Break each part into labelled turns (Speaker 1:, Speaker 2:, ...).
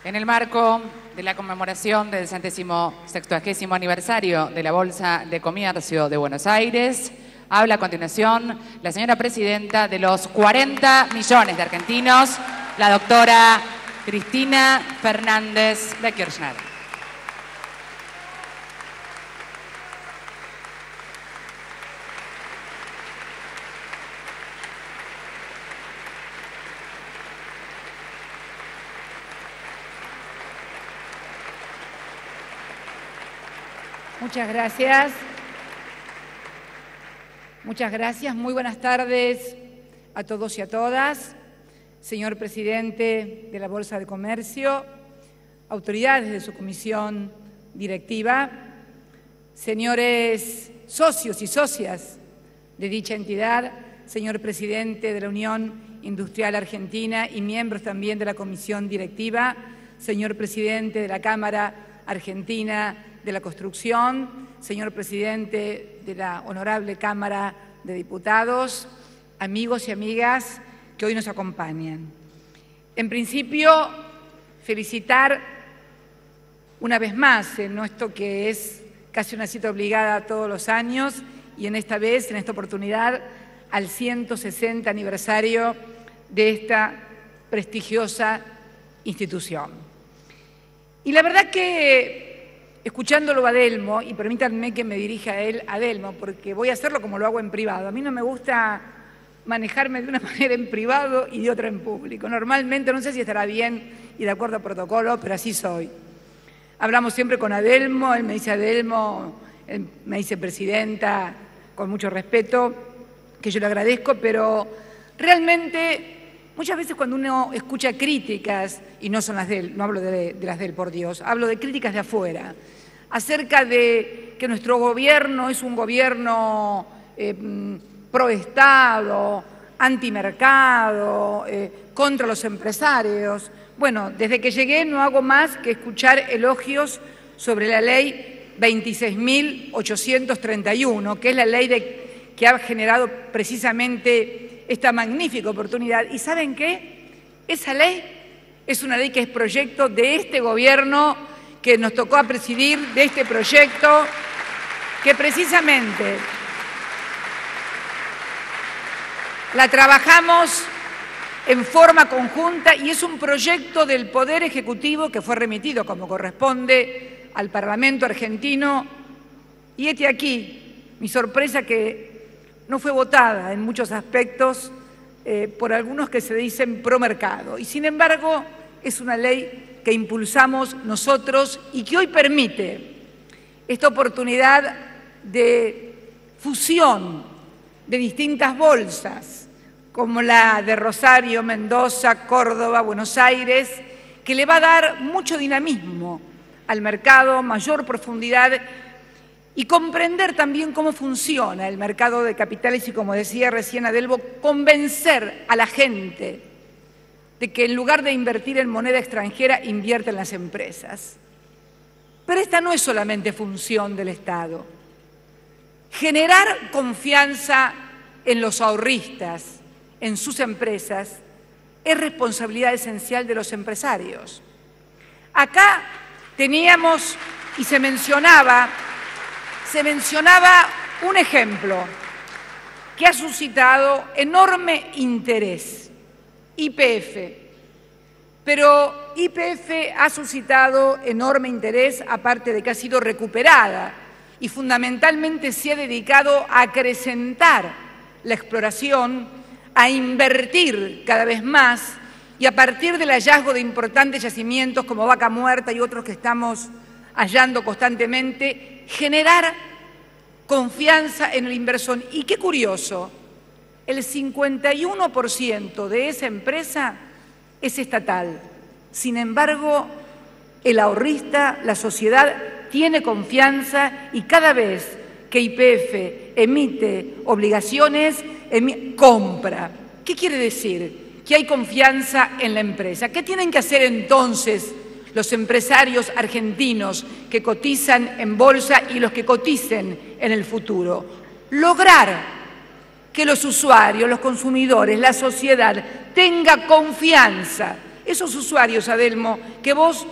Speaker 1: En el marco de la conmemoración del 160º aniversario de la Bolsa de Comercio de Buenos Aires, habla a continuación la señora presidenta de los 40 millones de argentinos, la doctora Cristina Fernández de Kirchner.
Speaker 2: Muchas gracias. Muchas gracias. Muy buenas tardes a todos y a todas. Señor presidente de la Bolsa de Comercio, autoridades de su comisión directiva, señores socios y socias de dicha entidad, señor presidente de la Unión Industrial Argentina y miembros también de la comisión directiva, señor presidente de la Cámara Argentina de la Construcción, señor presidente de la Honorable Cámara de Diputados, amigos y amigas que hoy nos acompañan. En principio, felicitar una vez más en esto que es casi una cita obligada todos los años y en esta vez, en esta oportunidad, al 160 aniversario de esta prestigiosa institución. Y la verdad que escuchándolo a Adelmo, y permítanme que me dirija a él, Adelmo, porque voy a hacerlo como lo hago en privado. A mí no me gusta manejarme de una manera en privado y de otra en público. Normalmente, no sé si estará bien y de acuerdo a protocolo, pero así soy. Hablamos siempre con Adelmo, él me dice Adelmo, él me dice presidenta, con mucho respeto, que yo le agradezco, pero realmente muchas veces cuando uno escucha críticas, y no son las de él, no hablo de las de él, por Dios, hablo de críticas de afuera, acerca de que nuestro gobierno es un gobierno pro-Estado, antimercado, contra los empresarios. Bueno, desde que llegué no hago más que escuchar elogios sobre la ley 26.831, que es la ley que ha generado precisamente esta magnífica oportunidad. ¿Y saben qué? Esa ley es una ley que es proyecto de este gobierno que nos tocó a presidir, de este proyecto, que precisamente la trabajamos en forma conjunta y es un proyecto del Poder Ejecutivo que fue remitido como corresponde al Parlamento argentino. Y este aquí, mi sorpresa que no fue votada en muchos aspectos por algunos que se dicen pro mercado. Y sin embargo, es una ley que impulsamos nosotros y que hoy permite esta oportunidad de fusión de distintas bolsas, como la de Rosario, Mendoza, Córdoba, Buenos Aires, que le va a dar mucho dinamismo al mercado, mayor profundidad y comprender también cómo funciona el mercado de capitales y, como decía recién Adelmo, convencer a la gente de que en lugar de invertir en moneda extranjera, invierta en las empresas. Pero esta no es solamente función del Estado. Generar confianza en los ahorristas, en sus empresas, es responsabilidad esencial de los empresarios. Acá teníamos y se mencionaba un ejemplo que ha suscitado enorme interés, YPF. Pero YPF ha suscitado enorme interés, aparte de que ha sido recuperada y fundamentalmente se ha dedicado a acrecentar la exploración, a invertir cada vez más y a partir del hallazgo de importantes yacimientos como Vaca Muerta y otros que estamos hallando constantemente, generar confianza en el inversor. Y qué curioso, el 51% de esa empresa es estatal. Sin embargo, el ahorrista, la sociedad, tiene confianza y cada vez que YPF emite obligaciones, compra. ¿Qué quiere decir? Que hay confianza en la empresa. ¿Qué tienen que hacer entonces los empresarios argentinos que cotizan en bolsa y los que coticen en el futuro? Lograr que los usuarios, los consumidores, la sociedad tenga confianza Esos usuarios, Adelmo, que vos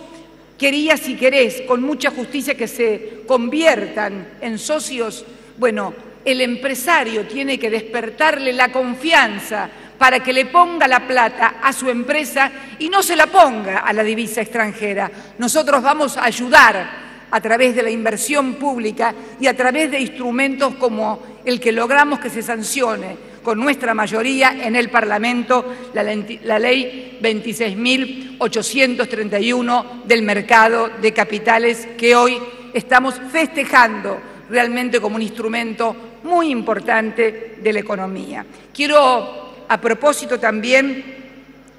Speaker 2: querías y querés con mucha justicia que se conviertan en socios, bueno, el empresario tiene que despertarle la confianza para que le ponga la plata a su empresa y no se la ponga a la divisa extranjera. Nosotros vamos a ayudar a través de la inversión pública y a través de instrumentos como el que logramos que se sancione con nuestra mayoría en el Parlamento, la ley 26.831 del mercado de capitales, que hoy estamos festejando realmente como un instrumento muy importante de la economía. Quiero, a propósito, también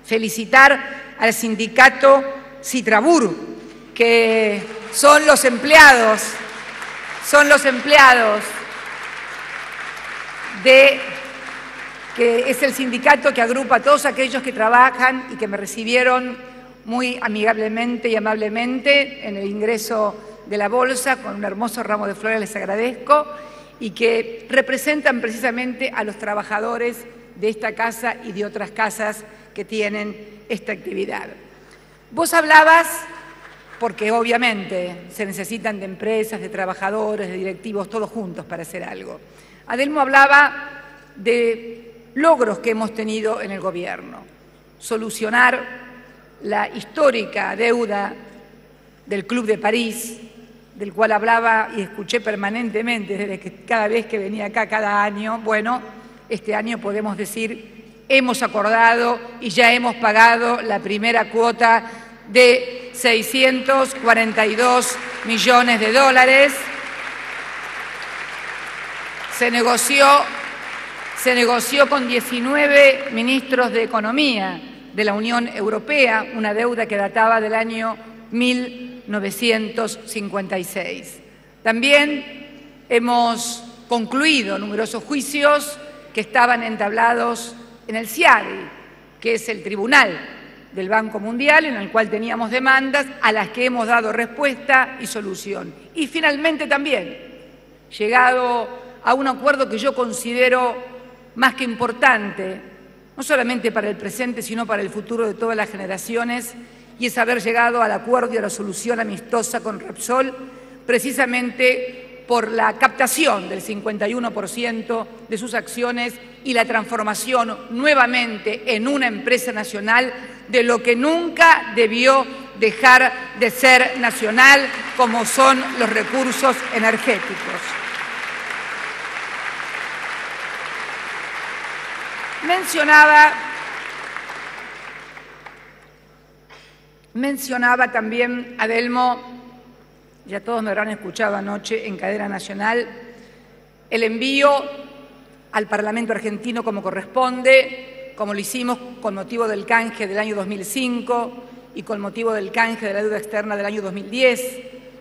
Speaker 2: felicitar al sindicato Citrabur, que son los empleados que es el sindicato que agrupa a todos aquellos que trabajan y que me recibieron muy amigablemente y amablemente en el ingreso de la bolsa con un hermoso ramo de flores, les agradezco, y que representan precisamente a los trabajadores de esta casa y de otras casas que tienen esta actividad. Vos hablabas, porque obviamente se necesitan de empresas, de trabajadores, de directivos, todos juntos para hacer algo. Adelmo hablaba de logros que hemos tenido en el gobierno. Solucionar la histórica deuda del Club de París, del cual hablaba y escuché permanentemente desde que cada vez que venía acá cada año. Bueno, este año podemos decir, hemos acordado y ya hemos pagado la primera cuota de 642 millones de dólares. Se negoció con 19 ministros de Economía de la Unión Europea, una deuda que databa del año 1956. También hemos concluido numerosos juicios que estaban entablados en el CIADI, que es el tribunal del Banco Mundial, en el cual teníamos demandas a las que hemos dado respuesta y solución. Y finalmente también llegado a un acuerdo que yo considero más que importante, no solamente para el presente, sino para el futuro de todas las generaciones, y es haber llegado al acuerdo y a la solución amistosa con Repsol, precisamente por la captación del 51% de sus acciones y la transformación nuevamente en una empresa nacional de lo que nunca debió dejar de ser nacional, como son los recursos energéticos. Mencionaba también, Adelmo, ya todos me habrán escuchado anoche en cadena nacional, el envío al Parlamento argentino como corresponde, como lo hicimos con motivo del canje del año 2005 y con motivo del canje de la deuda externa del año 2010,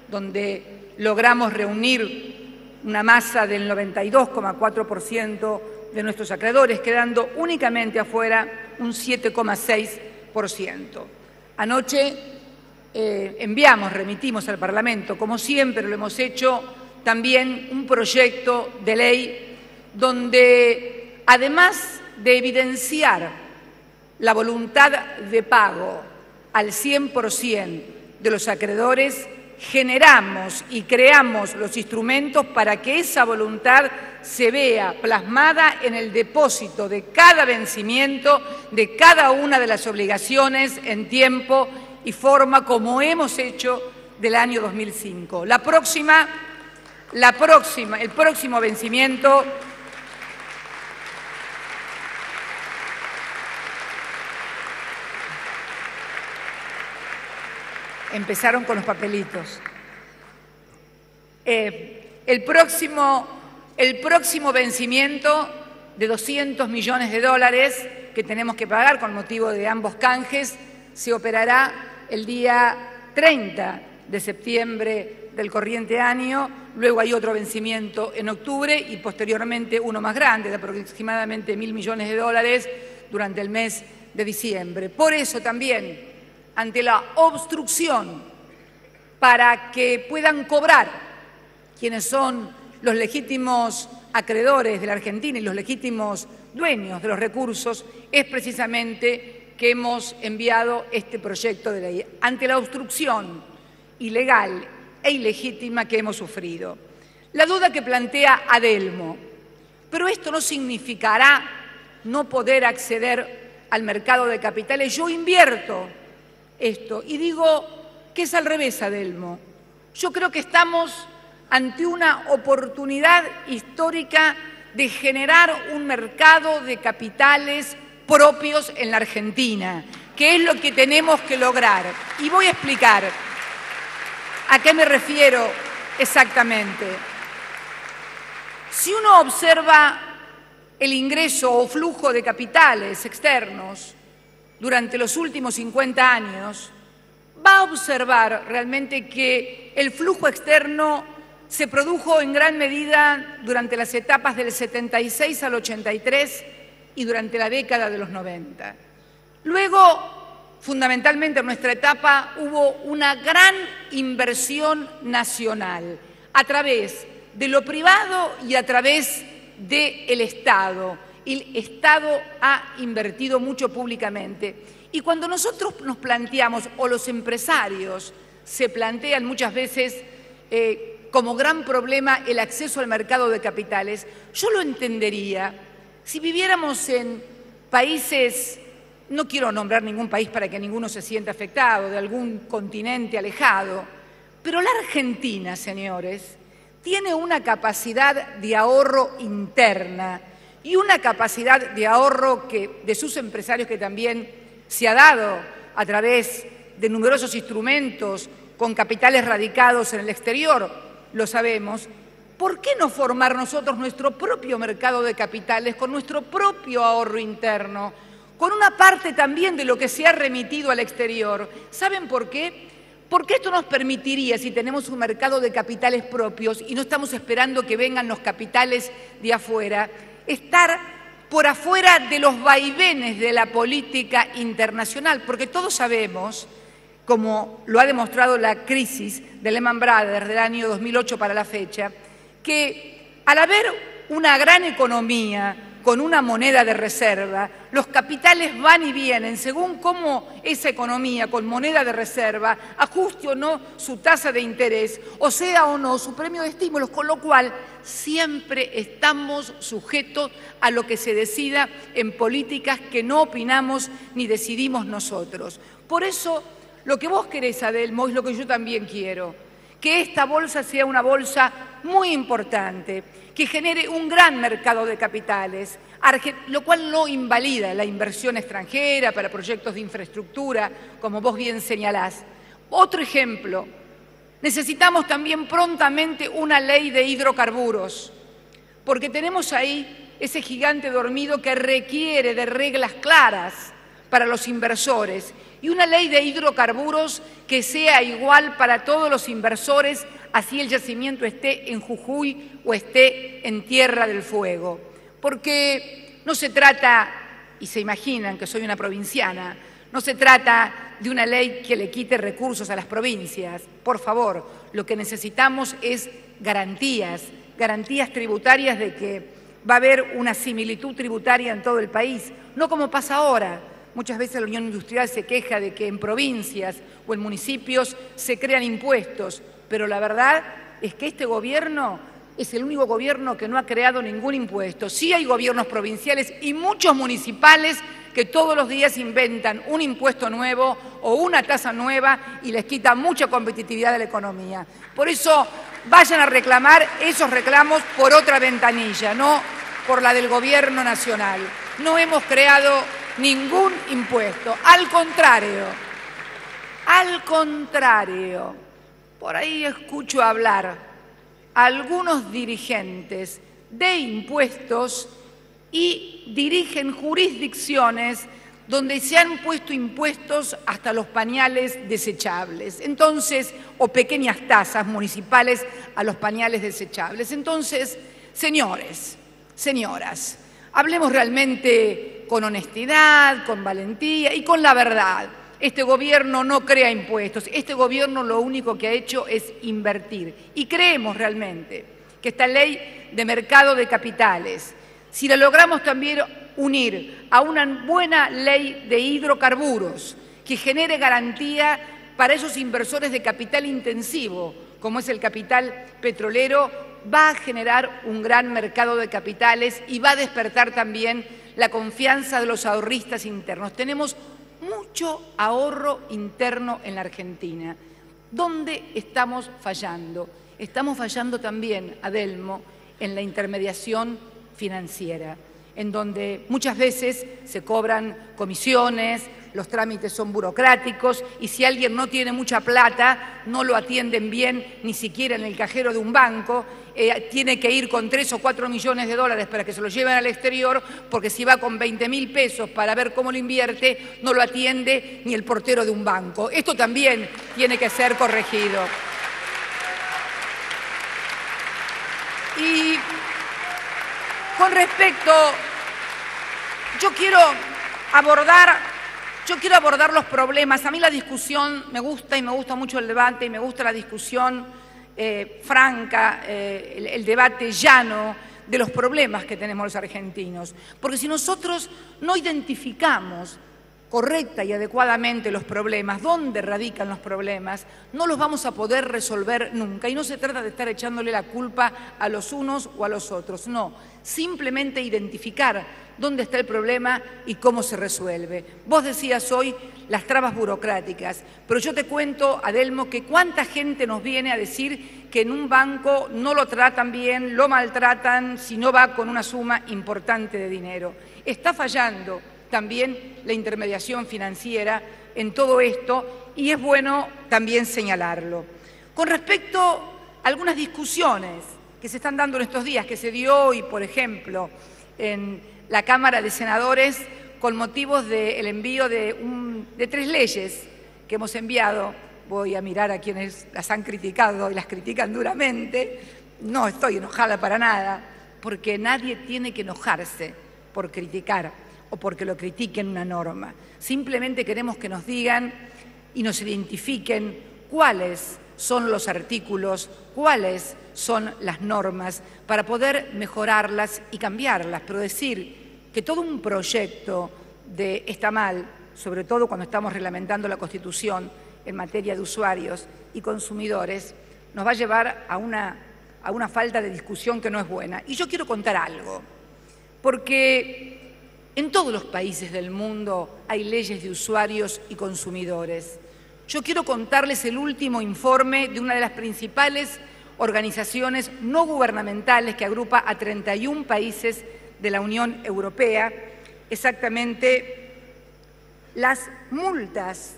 Speaker 2: donde logramos reunir una masa del 92,4% de nuestros acreedores, quedando únicamente afuera un 7,6%. Anoche remitimos al Parlamento, como siempre lo hemos hecho, también un proyecto de ley donde, además de evidenciar la voluntad de pago al 100% de los acreedores, generamos y creamos los instrumentos para que esa voluntad se vea plasmada en el depósito de cada vencimiento, de cada una de las obligaciones en tiempo y forma, como hemos hecho del año 2005. El próximo vencimiento empezaron con los papelitos. El próximo vencimiento de 200 millones de dólares que tenemos que pagar con motivo de ambos canjes se operará el día 30 de septiembre del corriente año. Luego hay otro vencimiento en octubre y posteriormente uno más grande de aproximadamente 1.000 millones de dólares durante el mes de diciembre. Por eso también, ante la obstrucción para que puedan cobrar quienes son los legítimos acreedores de la Argentina y los legítimos dueños de los recursos, es precisamente que hemos enviado este proyecto de ley, ante la obstrucción ilegal e ilegítima que hemos sufrido. La duda que plantea Adelmo, pero esto no significará no poder acceder al mercado de capitales. Yo invierto esto y digo que es al revés, Adelmo. Yo creo que estamos ante una oportunidad histórica de generar un mercado de capitales propios en la Argentina, que es lo que tenemos que lograr. Y voy a explicar a qué me refiero exactamente. Si uno observa el ingreso o flujo de capitales externos durante los últimos 50 años, va a observar realmente que el flujo externo se produjo en gran medida durante las etapas del 76 al 83 y durante la década de los 90. Luego, fundamentalmente en nuestra etapa, hubo una gran inversión nacional a través de lo privado y a través del Estado. El Estado ha invertido mucho públicamente. Y cuando nosotros nos planteamos, o los empresarios se plantean muchas veces como gran problema el acceso al mercado de capitales, yo lo entendería si viviéramos en países, no quiero nombrar ningún país para que ninguno se sienta afectado, de algún continente alejado, pero la Argentina, señores, tiene una capacidad de ahorro interna y una capacidad de ahorro de sus empresarios que también se ha dado a través de numerosos instrumentos con capitales radicados en el exterior, lo sabemos. ¿Por qué no formar nosotros nuestro propio mercado de capitales con nuestro propio ahorro interno, con una parte también de lo que se ha remitido al exterior? ¿Saben por qué? Porque esto nos permitiría, si tenemos un mercado de capitales propios y no estamos esperando que vengan los capitales de afuera, estar por afuera de los vaivenes de la política internacional, porque todos sabemos, como lo ha demostrado la crisis de Lehman Brothers del año 2008 para la fecha, que al haber una gran economía con una moneda de reserva, los capitales van y vienen según cómo esa economía con moneda de reserva ajuste o no su tasa de interés, o sea o no su premio de estímulos, con lo cual siempre estamos sujetos a lo que se decida en políticas que no opinamos ni decidimos nosotros. Por eso, lo que vos querés, Adelmo, es lo que yo también quiero, que esta bolsa sea una bolsa muy importante, que genere un gran mercado de capitales, lo cual no invalida la inversión extranjera para proyectos de infraestructura, como vos bien señalás. Otro ejemplo, necesitamos también prontamente una ley de hidrocarburos, porque tenemos ahí ese gigante dormido que requiere de reglas claras para los inversores y una ley de hidrocarburos que sea igual para todos los inversores, así el yacimiento esté en Jujuy o esté en Tierra del Fuego. Porque no se trata, y se imaginan que soy una provinciana, no se trata de una ley que le quite recursos a las provincias. Por favor, lo que necesitamos es garantías tributarias de que va a haber una similitud tributaria en todo el país, no como pasa ahora. Muchas veces la Unión Industrial se queja de que en provincias o en municipios se crean impuestos, pero la verdad es que este gobierno es el único gobierno que no ha creado ningún impuesto. Sí hay gobiernos provinciales y muchos municipales que todos los días inventan un impuesto nuevo o una tasa nueva y les quita mucha competitividad de la economía. Por eso vayan a reclamar esos reclamos por otra ventanilla, no por la del gobierno nacional. No hemos creado ningún impuesto, al contrario, por ahí escucho hablar a algunos dirigentes de impuestos y dirigen jurisdicciones donde se han puesto impuestos hasta los pañales desechables, entonces, o pequeñas tasas municipales a los pañales desechables. Entonces, señores, señoras, hablemos realmente con honestidad, con valentía y con la verdad. Este gobierno no crea impuestos, este gobierno lo único que ha hecho es invertir. Y creemos realmente que esta ley de mercado de capitales, si la logramos también unir a una buena ley de hidrocarburos que genere garantía para esos inversores de capital intensivo, como es el capital petrolero, va a generar un gran mercado de capitales y va a despertar también la confianza de los ahorristas internos. Tenemos mucho ahorro interno en la Argentina. ¿Dónde estamos fallando? Estamos fallando también, Adelmo, en la intermediación financiera, en donde muchas veces se cobran comisiones, los trámites son burocráticos y si alguien no tiene mucha plata, no lo atienden bien ni siquiera en el cajero de un banco, tiene que ir con 3 o 4 millones de dólares para que se lo lleven al exterior, porque si va con 20.000 pesos para ver cómo lo invierte, no lo atiende ni el portero de un banco. Esto también tiene que ser corregido. Y con respecto, yo quiero abordar los problemas. A mí la discusión me gusta y me gusta mucho el debate y me gusta la discusión franca, el debate llano de los problemas que tenemos los argentinos. Porque si nosotros no identificamos correcta y adecuadamente los problemas, dónde radican los problemas, no los vamos a poder resolver nunca. Y no se trata de estar echándole la culpa a los unos o a los otros, no. Simplemente identificar dónde está el problema y cómo se resuelve. Vos decías hoy las trabas burocráticas, pero yo te cuento, Adelmo, que cuánta gente nos viene a decir que en un banco no lo tratan bien, lo maltratan, si no va con una suma importante de dinero. Está fallando también la intermediación financiera en todo esto y es bueno también señalarlo. Con respecto a algunas discusiones que se están dando en estos días, que se dio hoy, por ejemplo, en la Cámara de Senadores con motivos del envío de 3 leyes que hemos enviado. Voy a mirar a quienes las han criticado y las critican duramente. No estoy enojada para nada, porque nadie tiene que enojarse por criticar o porque lo critiquen una norma. Simplemente queremos que nos digan y nos identifiquen cuáles son los artículos, cuáles son las normas para poder mejorarlas y cambiarlas. Pero decir que todo un proyecto está mal, sobre todo cuando estamos reglamentando la Constitución en materia de usuarios y consumidores, nos va a llevar a una falta de discusión que no es buena. Y yo quiero contar algo, porque en todos los países del mundo hay leyes de usuarios y consumidores. Yo quiero contarles el último informe de una de las principales organizaciones no gubernamentales que agrupa a 31 países de la Unión Europea, exactamente las multas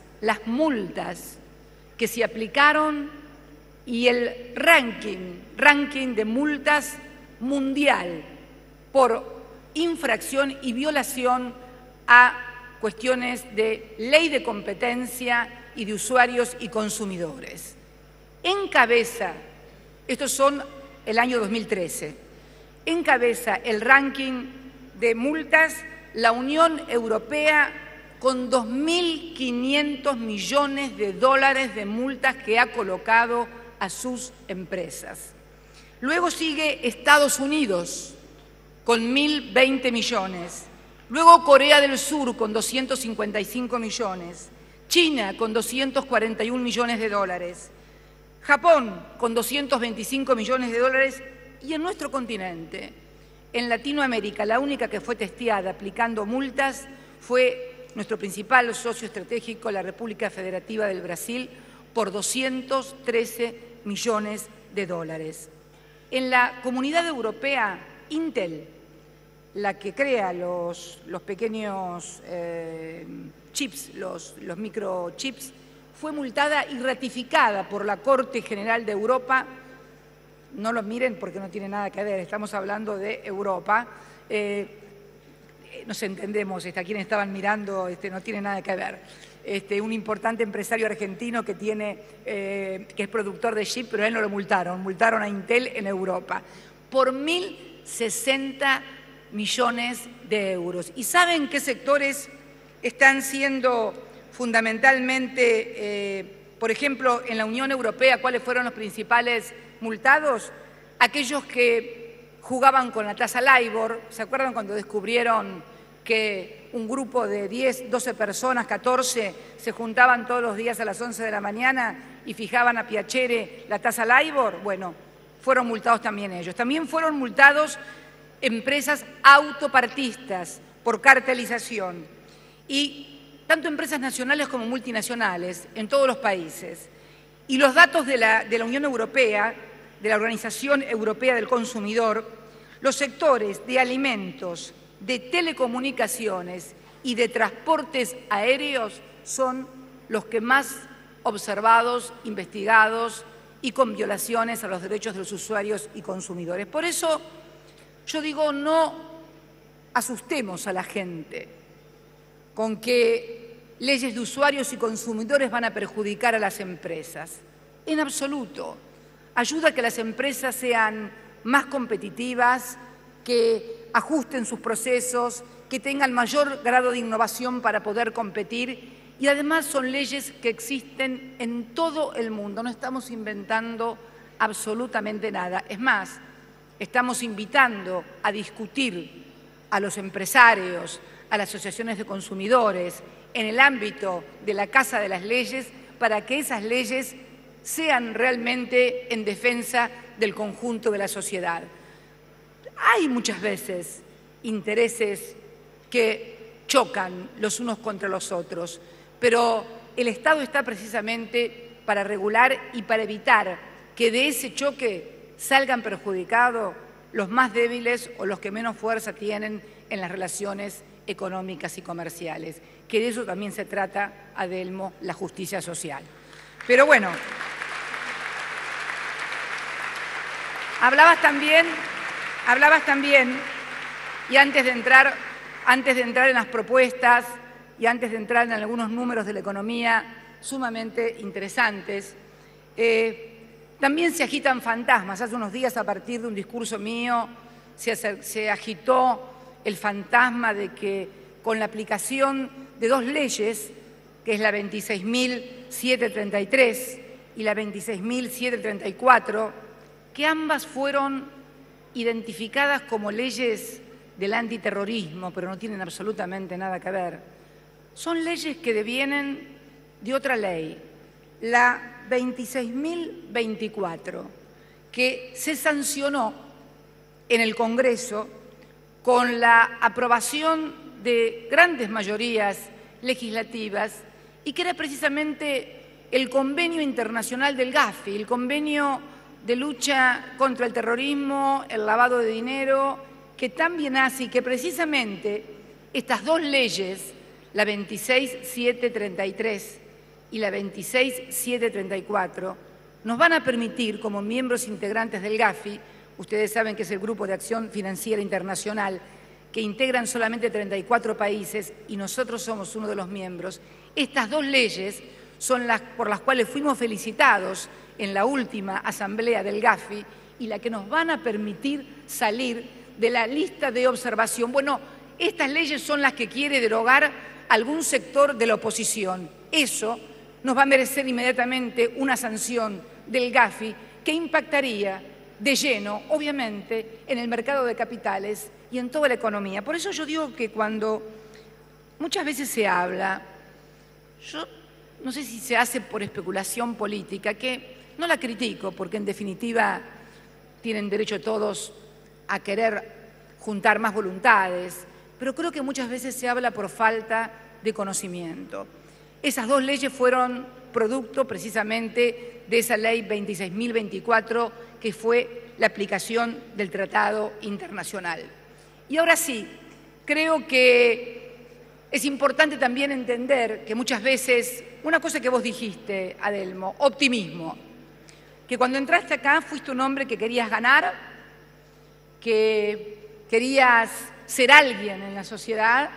Speaker 2: que se aplicaron y el ranking de multas mundial por infracción y violación a cuestiones de ley de competencia y de usuarios y consumidores. Encabeza, estos son el año 2013, encabeza el ranking de multas la Unión Europea con 2.500 millones de dólares de multas que ha colocado a sus empresas. Luego sigue Estados Unidos con 1.020 millones, luego Corea del Sur con 255 millones, China con 241 millones de dólares, Japón con 225 millones de dólares y en nuestro continente, en Latinoamérica, la única que fue testeada aplicando multas fue nuestro principal socio estratégico, la República Federativa del Brasil, por 213 millones de dólares. En la Comunidad Europea, Intel, la que crea los pequeños chips, los microchips, fue multada y ratificada por la Corte General de Europa. No los miren porque no tiene nada que ver, estamos hablando de Europa. Nos entendemos, a quienes estaban mirando no tiene nada que ver. Un importante empresario argentino que es productor de chip, pero a él no lo multaron a Intel en Europa por 1.060 millones de euros. ¿Y saben qué sectores están siendo fundamentalmente, por ejemplo, en la Unión Europea, cuáles fueron los principales multados? Aquellos que jugaban con la tasa LIBOR. ¿Se acuerdan cuando descubrieron que un grupo de 10, 12 personas, 14, se juntaban todos los días a las 11 de la mañana y fijaban a Piacere la tasa LIBOR, bueno, fueron multados también ellos. También fueron multados empresas autopartistas por cartelización y tanto empresas nacionales como multinacionales en todos los países. Y los datos de la Unión Europea, de la Organización Europea del Consumidor, los sectores de alimentos, de telecomunicaciones y de transportes aéreos son los que más observados, investigados y con violaciones a los derechos de los usuarios y consumidores. Por eso yo digo, no asustemos a la gente con que leyes de usuarios y consumidores van a perjudicar a las empresas. En absoluto. Ayuda a que las empresas sean más competitivas, que ajusten sus procesos, que tengan mayor grado de innovación para poder competir y además son leyes que existen en todo el mundo. No estamos inventando absolutamente nada. Es más, estamos invitando a discutir a los empresarios, a las asociaciones de consumidores, en el ámbito de la Casa de las Leyes, para que esas leyes sean realmente en defensa del conjunto de la sociedad. Hay muchas veces intereses que chocan los unos contra los otros, pero el Estado está precisamente para regular y para evitar que de ese choque salgan perjudicados los más débiles o los que menos fuerza tienen en las relaciones económicas y comerciales, que de eso también se trata, Adelmo, la justicia social. Pero bueno, hablabas también, y antes de entrar en las propuestas y antes de entrar en algunos números de la economía sumamente interesantes, también se agitan fantasmas. Hace unos días, a partir de un discurso mío, se agitó el fantasma de que con la aplicación de dos leyes, que es la 26.733 y la 26.734, que ambas fueron identificadas como leyes del antiterrorismo, pero no tienen absolutamente nada que ver. Son leyes que devienen de otra ley, la 26.024, que se sancionó en el Congreso con la aprobación de grandes mayorías legislativas y que era precisamente el convenio internacional del Gafi, el convenio de lucha contra el terrorismo, el lavado de dinero, que también hace y que precisamente estas dos leyes, la 26.733 y la 26.734, nos van a permitir, como miembros integrantes del Gafi, ustedes saben que es el Grupo de Acción Financiera Internacional, que integran solamente 34 países y nosotros somos uno de los miembros, estas dos leyes son las por las cuales fuimos felicitados en la última asamblea del Gafi y la que nos van a permitir salir de la lista de observación. Bueno, estas leyes son las que quiere derogar algún sector de la oposición. Eso nos va a merecer inmediatamente una sanción del Gafi que impactaría de lleno, obviamente, en el mercado de capitales y en toda la economía. Por eso yo digo que cuando muchas veces se habla, yo no sé si se hace por especulación política, que no la critico, porque en definitiva tienen derecho todos a querer juntar más voluntades, pero creo que muchas veces se habla por falta de conocimiento. Esas dos leyes fueron producto precisamente de esa ley 26.024, que fue la aplicación del Tratado Internacional. Y ahora sí, creo que es importante también entender que muchas veces, una cosa que vos dijiste, Adelmo, optimismo, que cuando entraste acá fuiste un hombre que querías ganar, que querías ser alguien en la sociedad,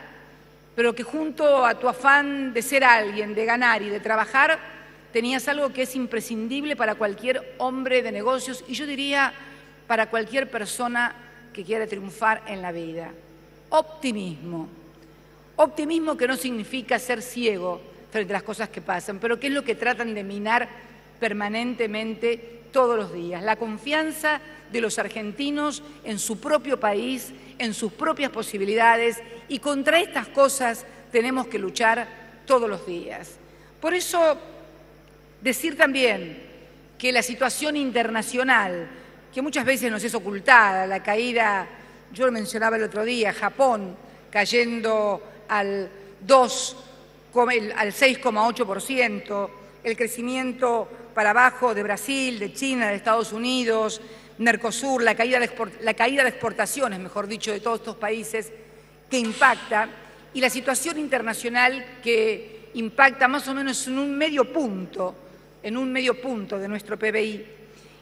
Speaker 2: pero que junto a tu afán de ser alguien, de ganar y de trabajar, tenías algo que es imprescindible para cualquier hombre de negocios y yo diría para cualquier persona que quiera triunfar en la vida. Optimismo. Optimismo que no significa ser ciego frente a las cosas que pasan, pero que es lo que tratan de minar permanentemente todos los días, la confianza de los argentinos en su propio país, en sus propias posibilidades, y contra estas cosas tenemos que luchar todos los días. Por eso, decir también que la situación internacional, que muchas veces nos es ocultada, la caída, yo lo mencionaba el otro día, Japón cayendo al 6,8%, el crecimiento para abajo de Brasil, de China, de Estados Unidos, Mercosur, la caída de exportaciones, mejor dicho, de todos estos países, que impacta, y la situación internacional que impacta más o menos en un medio punto de nuestro PBI.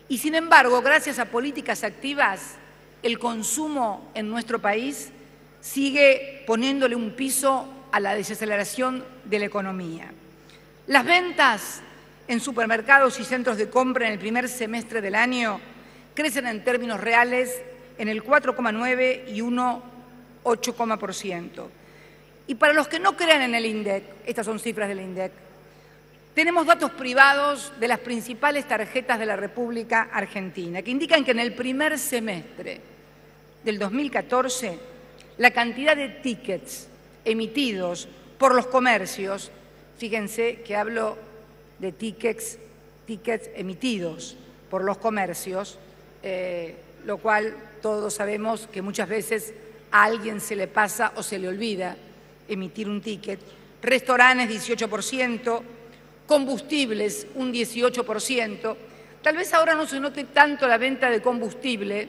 Speaker 2: Y sin embargo, gracias a políticas activas, el consumo en nuestro país sigue poniéndole un piso a la desaceleración de la economía. Las ventas en supermercados y centros de compra en el primer semestre del año crecen en términos reales en el 4,9% y 8,%. Y para los que no crean en el INDEC, estas son cifras del INDEC, tenemos datos privados de las principales tarjetas de la República Argentina, que indican que en el primer semestre del 2014, la cantidad de tickets emitidos por los comercios, fíjense que hablo de tickets emitidos por los comercios, lo cual todos sabemos que muchas veces a alguien se le pasa o se le olvida emitir un ticket. Restaurantes, 18%, combustibles, un 18%. Tal vez ahora no se note tanto la venta de combustible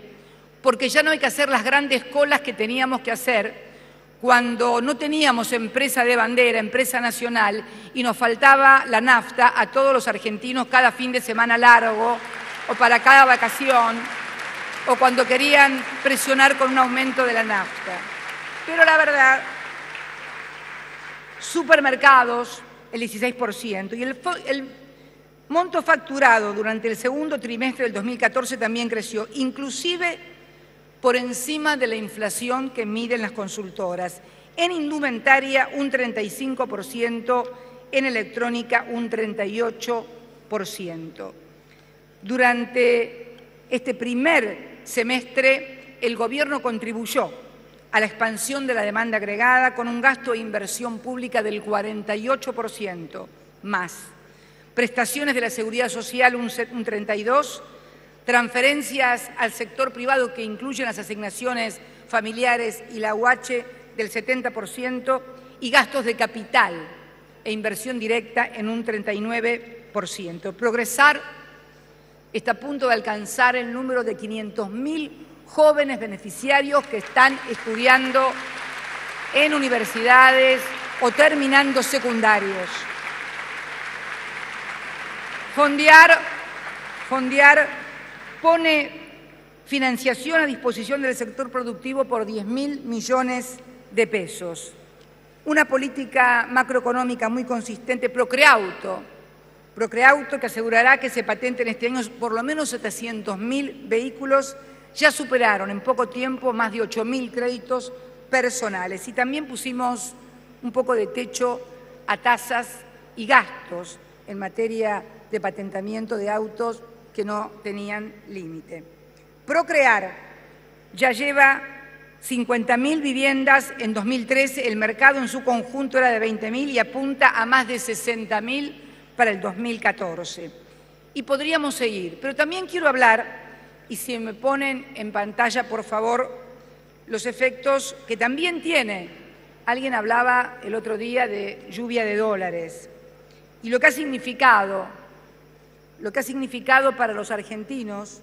Speaker 2: porque ya no hay que hacer las grandes colas que teníamos que hacer cuando no teníamos empresa de bandera, empresa nacional, y nos faltaba la nafta a todos los argentinos cada fin de semana largo o para cada vacación, o cuando querían presionar con un aumento de la nafta. Pero la verdad, supermercados, el 16%, y el monto facturado durante el segundo trimestre del 2014 también creció, inclusive por encima de la inflación que miden las consultoras. En indumentaria, un 35%, en electrónica, un 38%. Durante este primer semestre, el Gobierno contribuyó a la expansión de la demanda agregada con un gasto de inversión pública del 48% más. Prestaciones de la Seguridad Social, un 32%, transferencias al sector privado que incluyen las asignaciones familiares y la UH del 70%, y gastos de capital e inversión directa en un 39%. Progresar está a punto de alcanzar el número de 500.000 jóvenes beneficiarios que están estudiando en universidades o terminando secundarios. Fondear pone financiación a disposición del sector productivo por 10.000 millones de pesos. Una política macroeconómica muy consistente, Procreauto, que asegurará que se patenten este año por lo menos 700.000 vehículos, ya superaron en poco tiempo más de 8.000 créditos personales. Y también pusimos un poco de techo a tasas y gastos en materia de patentamiento de autos que no tenían límite. Procrear ya lleva 50.000 viviendas en 2013, el mercado en su conjunto era de 20.000 y apunta a más de 60.000 para el 2014. Y podríamos seguir, pero también quiero hablar, y si me ponen en pantalla, por favor, los efectos que también tiene. Alguien hablaba el otro día de lluvia de dólares y lo que ha significado para los argentinos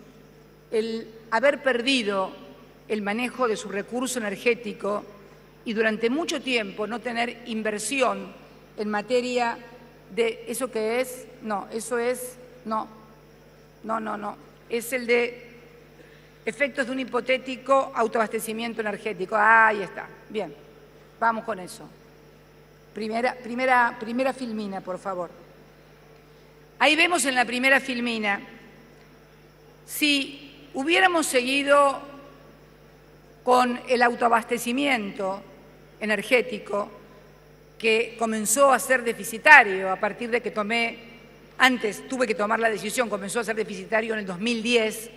Speaker 2: el haber perdido el manejo de su recurso energético y durante mucho tiempo no tener inversión en materia de ¿eso qué es? No, eso es, no, es el de efectos de un hipotético autoabastecimiento energético. Ahí está, bien, vamos con eso. Primera filmina, por favor. Ahí vemos en la primera filmina, si hubiéramos seguido con el autoabastecimiento energético, que comenzó a ser deficitario a partir de que tomé Antes tuve que tomar la decisión, comenzó a ser deficitario en el 2010,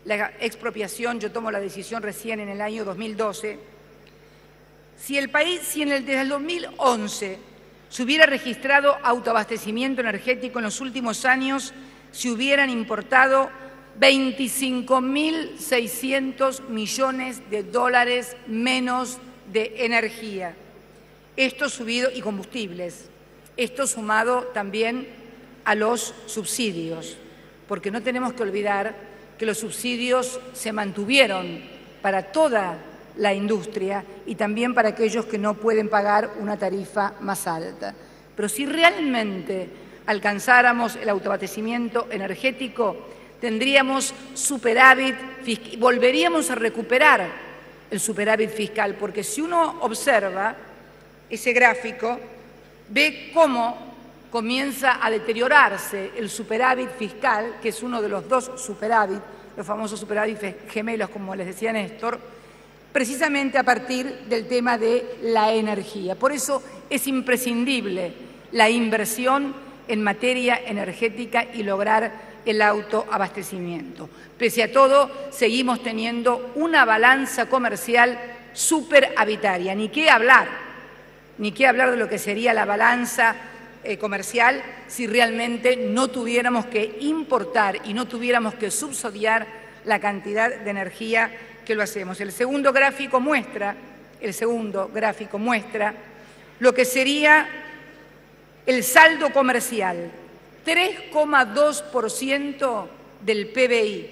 Speaker 2: la expropiación, yo tomo la decisión recién en el año 2012. Si desde el 2011 se hubiera registrado autoabastecimiento energético en los últimos años, se hubieran importado 25.600 millones de dólares menos de energía. Esto subido y combustibles. Esto sumado también a los subsidios, porque no tenemos que olvidar que los subsidios se mantuvieron para toda la industria y también para aquellos que no pueden pagar una tarifa más alta. Pero si realmente alcanzáramos el autoabastecimiento energético, tendríamos superávit fiscal, volveríamos a recuperar el superávit fiscal, porque si uno observa ese gráfico, ve cómo comienza a deteriorarse el superávit fiscal, que es uno de los dos superávit, los famosos superávit gemelos, como les decía Néstor, precisamente a partir del tema de la energía. Por eso es imprescindible la inversión en materia energética y lograr el autoabastecimiento. Pese a todo, seguimos teniendo una balanza comercial superavitaria. Ni qué hablar de lo que sería la balanza comercial si realmente no tuviéramos que importar y no tuviéramos que subsidiar la cantidad de energía que lo hacemos. El segundo gráfico muestra lo que sería el saldo comercial, 3,2% del PBI.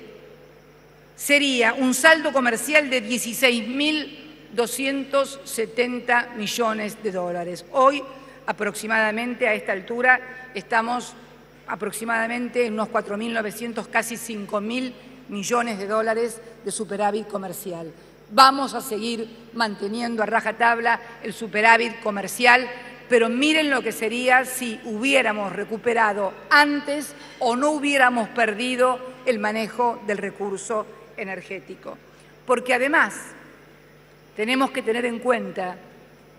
Speaker 2: Sería un saldo comercial de 16.270 millones de dólares. Hoy, aproximadamente a esta altura, estamos aproximadamente en unos 4.900, casi 5.000 millones de dólares de superávit comercial. Vamos a seguir manteniendo a rajatabla el superávit comercial, pero miren lo que sería si hubiéramos recuperado antes o no hubiéramos perdido el manejo del recurso energético. Porque además tenemos que tener en cuenta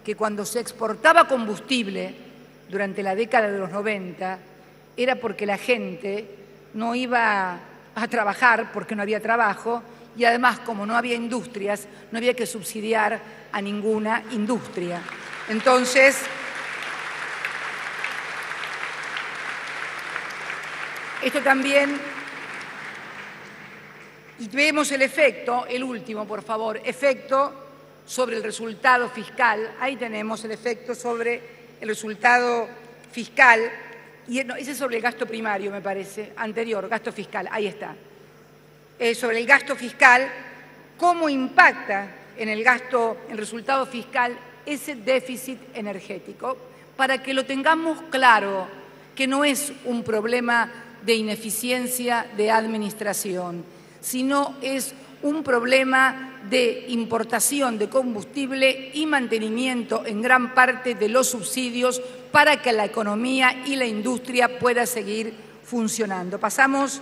Speaker 2: que cuando se exportaba combustible durante la década de los 90 era porque la gente no iba a trabajar porque no había trabajo y además como no había industrias no había que subsidiar a ninguna industria. Entonces, esto también, y vemos el efecto, el último por favor, efecto sobre el resultado fiscal. Ahí tenemos el efecto sobre el resultado fiscal, y no, ese es sobre el gasto primario me parece, anterior, gasto fiscal, ahí está. Sobre el gasto fiscal, cómo impacta en el resultado fiscal ese déficit energético, para que lo tengamos claro, que no es un problema de ineficiencia de administración, sino es un problema de importación de combustible y mantenimiento en gran parte de los subsidios para que la economía y la industria pueda seguir funcionando. Pasamos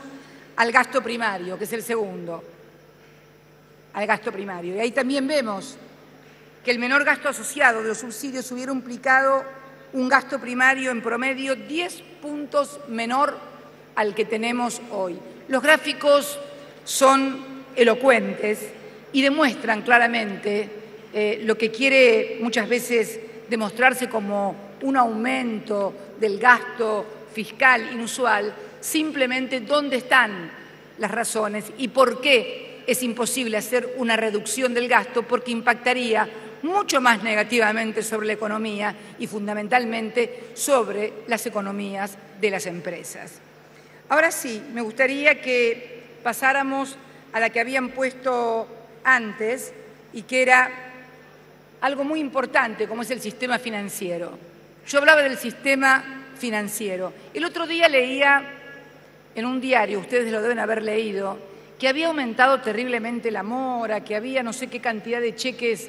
Speaker 2: al gasto primario, que es el segundo, al gasto primario. Y ahí también vemos que el menor gasto asociado de los subsidios hubiera implicado un gasto primario en promedio 10 puntos menor al que tenemos hoy. Los gráficos son elocuentes y demuestran claramente lo que quiere muchas veces demostrarse como un aumento del gasto fiscal inusual, simplemente dónde están las razones y por qué es imposible hacer una reducción del gasto, porque impactaría mucho más negativamente sobre la economía y fundamentalmente sobre las economías de las empresas. Ahora sí, me gustaría que pasáramos a la que habían puesto antes y que era algo muy importante, como es el sistema financiero. Yo hablaba del sistema financiero. El otro día leía en un diario, ustedes lo deben haber leído, que había aumentado terriblemente la mora, que había no sé qué cantidad de cheques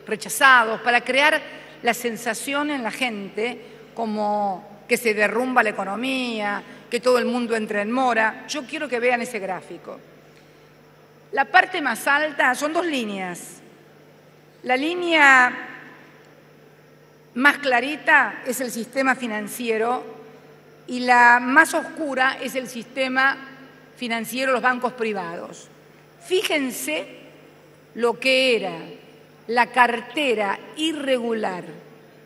Speaker 2: rechazados, para crear la sensación en la gente como que se derrumba la economía, que todo el mundo entra en mora. Yo quiero que vean ese gráfico. La parte más alta son dos líneas. La línea más clarita es el sistema financiero y la más oscura es el sistema financiero, los bancos privados. Fíjense lo que era la cartera irregular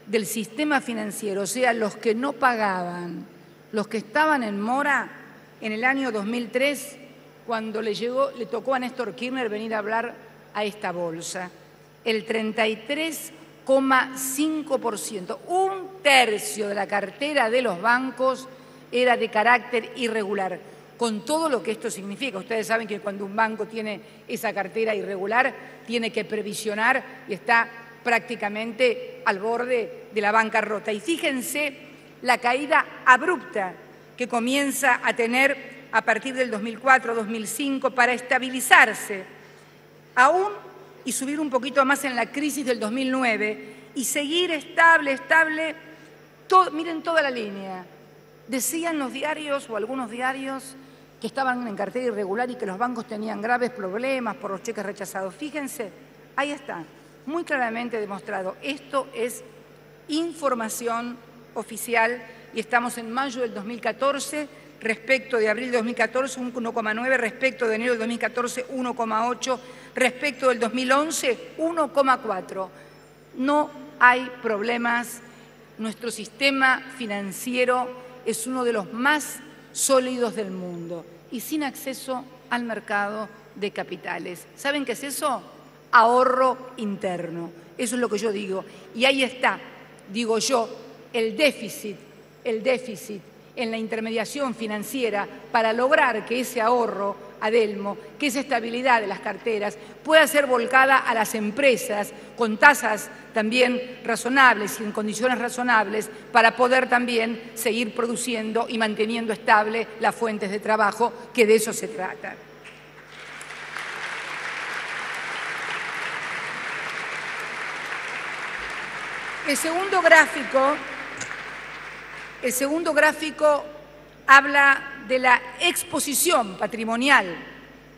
Speaker 2: del sistema financiero, o sea, los que no pagaban, los que estaban en mora en el año 2003, cuando le tocó a Néstor Kirchner venir a hablar a esta bolsa. El 33,5%, un tercio de la cartera de los bancos era de carácter irregular, con todo lo que esto significa. Ustedes saben que cuando un banco tiene esa cartera irregular, tiene que previsionar y está prácticamente al borde de la bancarrota. Y fíjense la caída abrupta que comienza a tener a partir del 2004-2005 para estabilizarse aún y subir un poquito más en la crisis del 2009 y seguir estable, miren toda la línea. Decían los diarios o algunos diarios que estaban en cartera irregular y que los bancos tenían graves problemas por los cheques rechazados. Fíjense, ahí está, muy claramente demostrado. Esto es información oficial y estamos en mayo del 2014, respecto de abril de 2014, 1,9, respecto de enero del 2014, 1,8, respecto del 2011, 1,4. No hay problemas. Nuestro sistema financiero es uno de los más sólidos del mundo y sin acceso al mercado de capitales. ¿Saben qué es eso? Ahorro interno. Eso es lo que yo digo. Y ahí está, digo yo, el déficit en la intermediación financiera para lograr que ese ahorro, Adelmo, que esa estabilidad de las carteras pueda ser volcada a las empresas con tasas también razonables y en condiciones razonables para poder también seguir produciendo y manteniendo estable las fuentes de trabajo, que de eso se trata. El segundo gráfico habla de la exposición patrimonial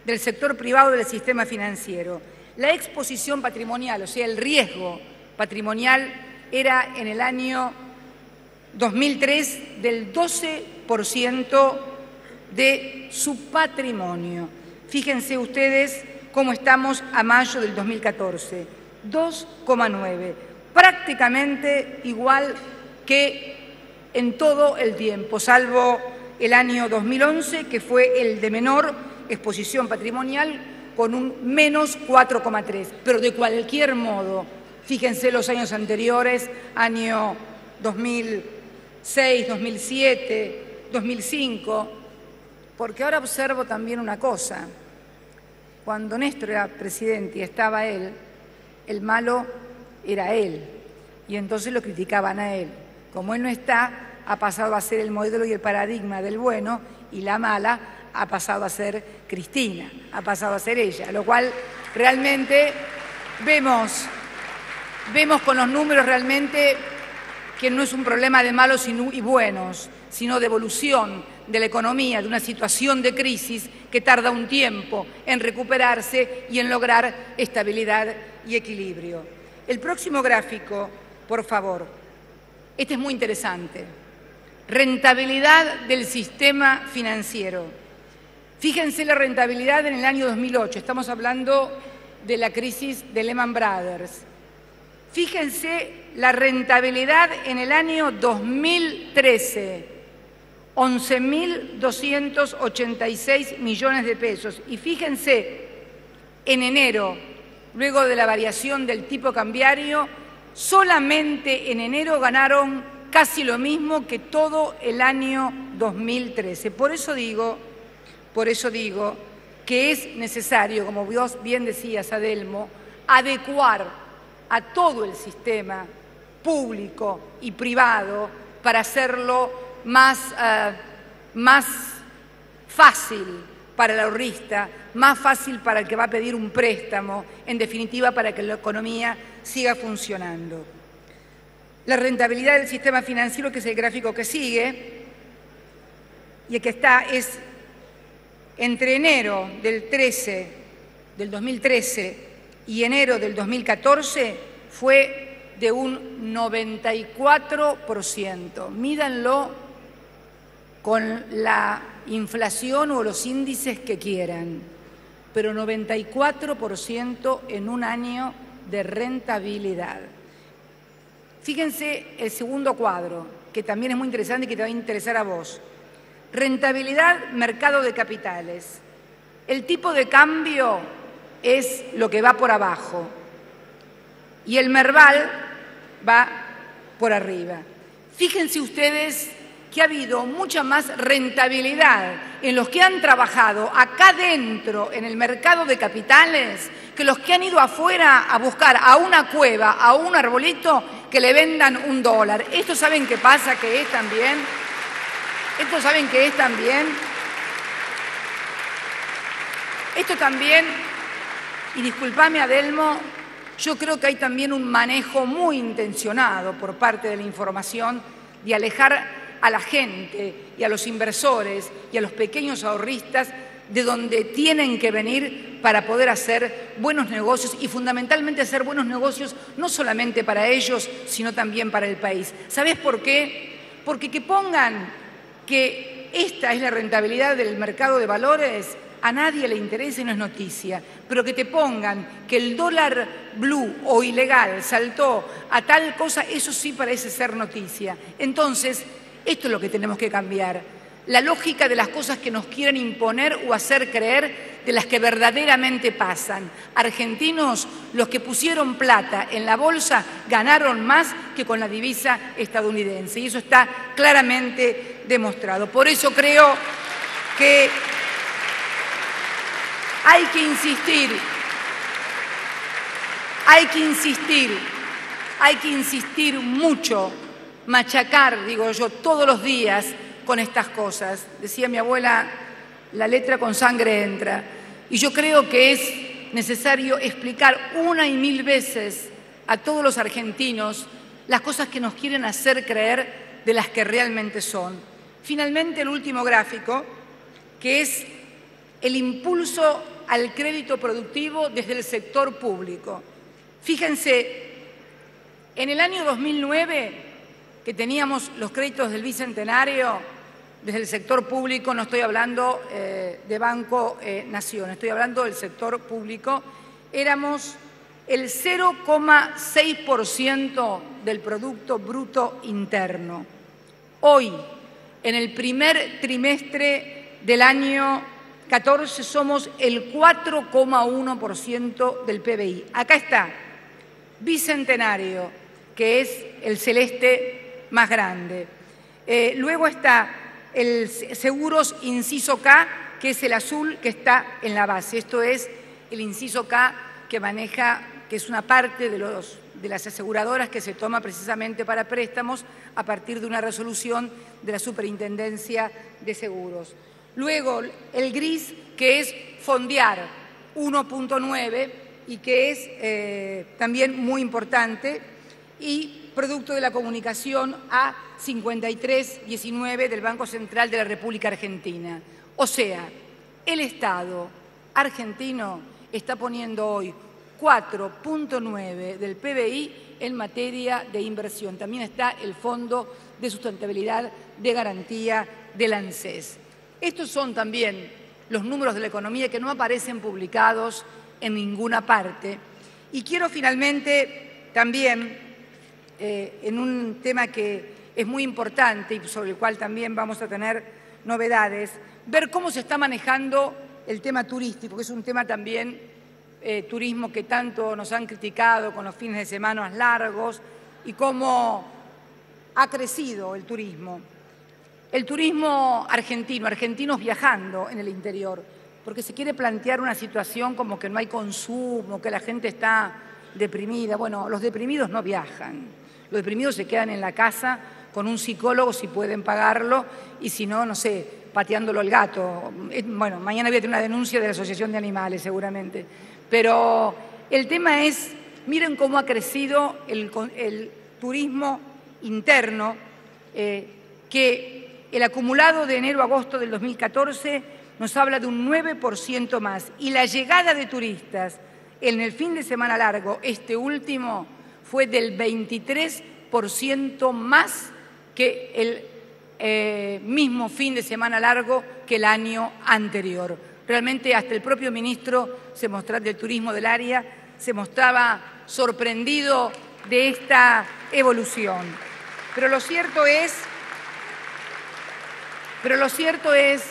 Speaker 2: del sector privado del sistema financiero. La exposición patrimonial, o sea, el riesgo patrimonial, era en el año 2003 del 12% de su patrimonio. Fíjense ustedes cómo estamos a mayo del 2014, 2,9%, prácticamente igual que en todo el tiempo, salvo el año 2011, que fue el de menor exposición patrimonial, con un menos 4,3%. Pero de cualquier modo, fíjense los años anteriores, año 2006, 2007, 2005, porque ahora observo también una cosa. Cuando Néstor era presidente y estaba él, el malo era él, y entonces lo criticaban a él. Como él no está, ha pasado a ser el modelo y el paradigma del bueno, y la mala ha pasado a ser Cristina, ha pasado a ser ella, lo cual realmente vemos con los números realmente que no es un problema de malos y buenos, sino de evolución de la economía, de una situación de crisis que tarda un tiempo en recuperarse y en lograr estabilidad y equilibrio. El próximo gráfico, por favor. Este es muy interesante. Rentabilidad del sistema financiero. Fíjense la rentabilidad en el año 2008. Estamos hablando de la crisis de Lehman Brothers. Fíjense la rentabilidad en el año 2013. 11.286 millones de pesos. Y fíjense, en enero, luego de la variación del tipo cambiario, solamente en enero ganaron casi lo mismo que todo el año 2013. Por eso digo que es necesario, como vos bien decías, Adelmo, adecuar a todo el sistema público y privado para hacerlo más fácil para el ahorrista, más fácil para el que va a pedir un préstamo, en definitiva para que la economía siga funcionando. La rentabilidad del sistema financiero, que es el gráfico que sigue, y el que está es entre enero del 2013 y enero del 2014, fue de un 94%. Mídanlo con la inflación o los índices que quieran, pero 94% en un año de rentabilidad. Fíjense el segundo cuadro, que también es muy interesante y que te va a interesar a vos. Rentabilidad, mercado de capitales. El tipo de cambio es lo que va por abajo y el Merval va por arriba. Fíjense ustedes que ha habido mucha más rentabilidad en los que han trabajado acá dentro en el mercado de capitales que los que han ido afuera a buscar a una cueva, a un arbolito que le vendan $1. ¿Esto saben qué pasa? Que es también... Esto saben que es también... Esto también, y discúlpame Adelmo, yo creo que hay también un manejo muy intencionado por parte de la información de alejar a la gente y a los inversores y a los pequeños ahorristas de donde tienen que venir para poder hacer buenos negocios y fundamentalmente hacer buenos negocios no solamente para ellos, sino también para el país. ¿Sabés por qué? Porque que pongan que esta es la rentabilidad del mercado de valores, a nadie le interesa y no es noticia, pero que te pongan que el dólar blue o ilegal saltó a tal cosa, eso sí parece ser noticia. Entonces, esto es lo que tenemos que cambiar. La lógica de las cosas que nos quieren imponer o hacer creer de las que verdaderamente pasan. Argentinos, los que pusieron plata en la bolsa, ganaron más que con la divisa estadounidense. Y eso está claramente demostrado. Por eso creo que hay que insistir mucho, machacar, digo yo, todos los días con estas cosas. Decía mi abuela, la letra con sangre entra. Y yo creo que es necesario explicar una y mil veces a todos los argentinos las cosas que nos quieren hacer creer de las que realmente son. Finalmente, el último gráfico, que es el impulso al crédito productivo desde el sector público. Fíjense, en el año 2009, que teníamos los créditos del Bicentenario, desde el sector público, no estoy hablando de Banco Nación, estoy hablando del sector público, éramos el 0,6% del Producto Bruto Interno. Hoy, en el primer trimestre del año 14 somos el 4,1% del PBI. Acá está, Bicentenario, que es el celeste más grande. Luego está el Seguros Inciso K, que es el azul que está en la base. Esto es el Inciso K que maneja, que es una parte de las aseguradoras que se toma precisamente para préstamos a partir de una resolución de la Superintendencia de Seguros. Luego, el gris, que es fondear, 1,9, y que es también muy importante, y producto de la comunicación a 5319 del Banco Central de la República Argentina. O sea, el Estado argentino está poniendo hoy 4,9 del PBI en materia de inversión. También está el Fondo de Sustentabilidad de Garantía del ANSES. Estos son también los números de la economía que no aparecen publicados en ninguna parte. Y quiero finalmente también, en un tema que es muy importante y sobre el cual también vamos a tener novedades, ver cómo se está manejando el tema turístico, que es un tema también, turismo que tanto nos han criticado con los fines de semana largos y cómo ha crecido el turismo. El turismo argentino, argentinos viajando en el interior, porque se quiere plantear una situación como que no hay consumo, que la gente está deprimida. Bueno, los deprimidos no viajan, los deprimidos se quedan en la casa con un psicólogo si pueden pagarlo y si no, no sé, pateándolo al gato. Bueno, mañana voy a tener una denuncia de la Asociación de Animales seguramente. Pero el tema es, miren cómo ha crecido el turismo interno, que el acumulado de enero a agosto del 2014 nos habla de un 9% más. Y la llegada de turistas en el fin de semana largo, este último, fue del 23% más que el mismo fin de semana largo que el año anterior. Realmente hasta el propio ministro del turismo del área se mostraba sorprendido de esta evolución. Pero lo cierto es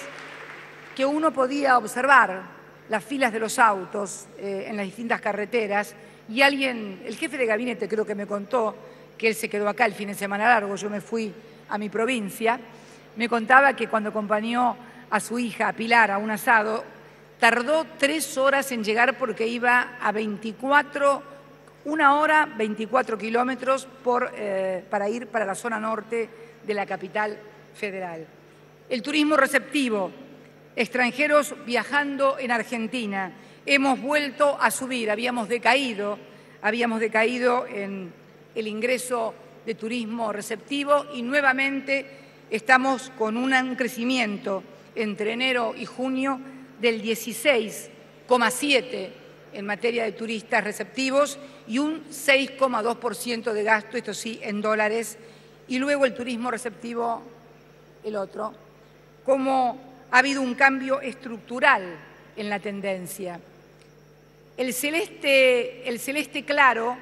Speaker 2: que uno podía observar las filas de los autos en las distintas carreteras y el jefe de gabinete creo que me contó que él se quedó acá el fin de semana largo, yo me fui a mi provincia, me contaba que cuando acompañó a su hija, a Pilar, a un asado, tardó 3 horas en llegar porque iba a 1 hora, 24 kilómetros para ir para la zona norte de la capital federal. El turismo receptivo, extranjeros viajando en Argentina, hemos vuelto a subir, habíamos decaído en el ingreso de turismo receptivo y nuevamente estamos con un crecimiento entre enero y junio del 16,7% en materia de turistas receptivos y un 6,2% de gasto, esto sí, en dólares. Y luego el turismo receptivo, el otro, cómo ha habido un cambio estructural en la tendencia. El celeste claro